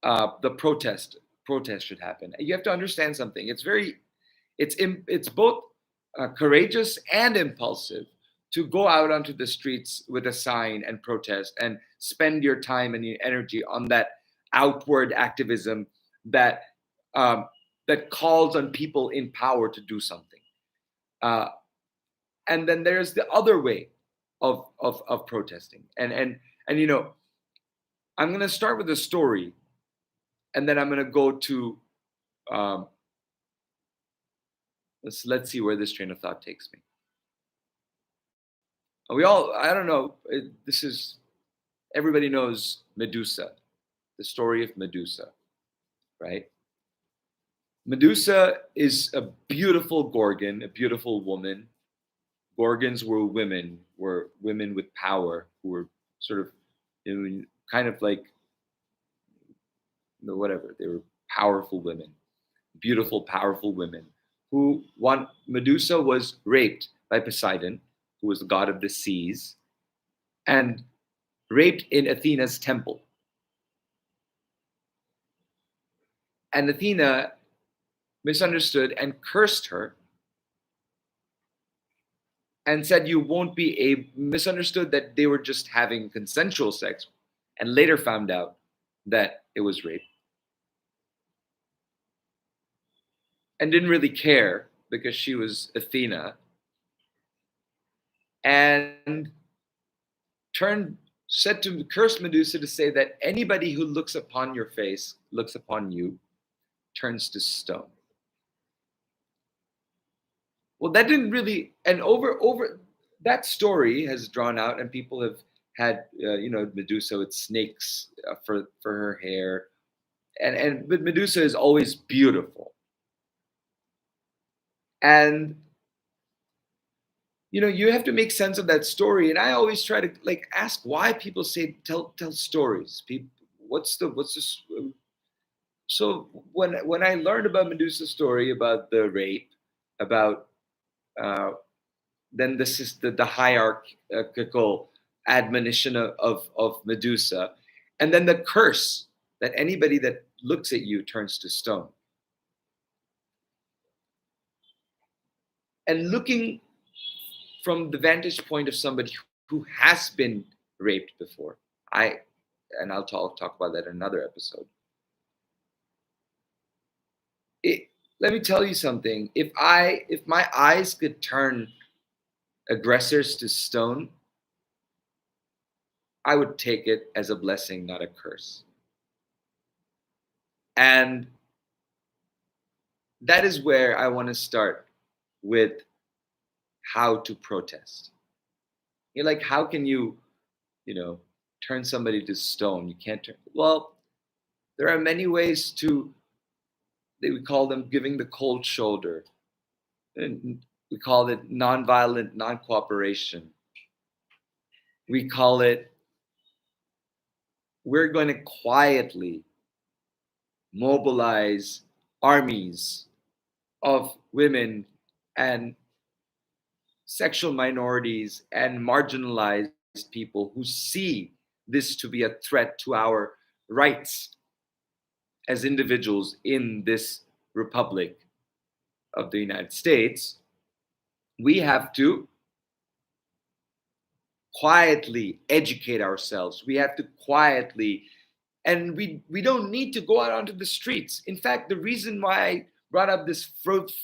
the protest should happen. You have to understand something. It's both courageous and impulsive to go out onto the streets with a sign and protest and spend your time and your energy on that outward activism that um, that calls on people in power to do something. Uh, and then there's the other way of protesting. And I'm going to start with a story, and then I'm going to go to um, let's see where this train of thought takes me. I don't know, this is, everybody knows Medusa, the story of Medusa, right? Medusa is a beautiful Gorgon, a beautiful woman. Gorgons were women with power who were sort of, kind of like, whatever. They were powerful women, beautiful, powerful women. Medusa was raped by Poseidon, who was the god of the seas, and raped in Athena's temple. And Athena misunderstood and cursed her and said you won't be misunderstood that they were just having consensual sex, and later found out that it was rape, and didn't really care because she was Athena, and said to curse Medusa to say that anybody who looks upon your face, looks upon you, turns to stone. Well, that didn't really, and over that story has drawn out, and people have had Medusa with snakes for her hair, but Medusa is always beautiful, and you have to make sense of that story. And I always try to ask why people say tell stories. People, what's this? So when I learned about Medusa's story, about the rape, about then this is the hierarchical admonition of Medusa, and then the curse that anybody that looks at you turns to stone. And looking from the vantage point of somebody who has been raped before, I'll talk about that in another episode. Let me tell you something. If my eyes could turn aggressors to stone, I would take it as a blessing, not a curse. And that is where I want to start with how to protest. You're like, how can you turn somebody to stone? You can't turn. Well, there are many ways to. We call them giving the cold shoulder. And we call it nonviolent non-cooperation. We call it, we're going to quietly mobilize armies of women and sexual minorities and marginalized people who see this to be a threat to our rights as individuals in this republic of the United States. We have to quietly educate ourselves. We have to quietly, and we don't need to go out onto the streets. In fact, the reason why I brought up this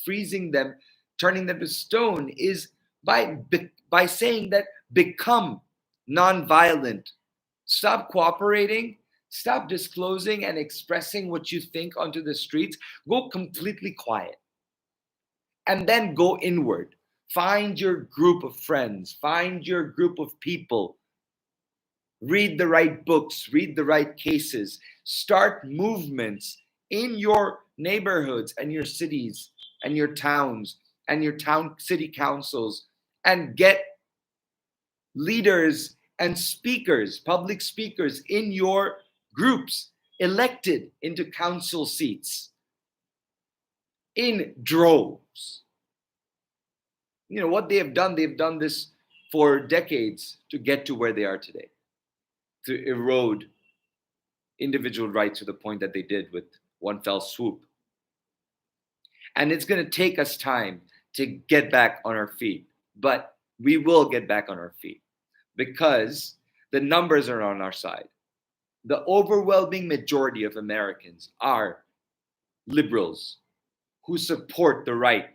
freezing them, turning them to stone, is by saying that become nonviolent. Stop cooperating. Stop disclosing and expressing what you think onto the streets. Go completely quiet. And then go inward. Find your group of friends. Find your group of people. Read the right books. Read the right cases. Start movements in your neighborhoods and your cities and your towns and your city councils, and get leaders and speakers, public speakers in your groups elected into council seats in droves. What they have done, they've done this for decades to get to where they are today, to erode individual rights to the point that they did with one fell swoop. And it's going to take us time to get back on our feet, but we will get back on our feet because the numbers are on our side. The overwhelming majority of Americans are liberals who support the right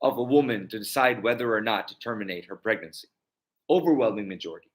of a woman to decide whether or not to terminate her pregnancy. Overwhelming majority.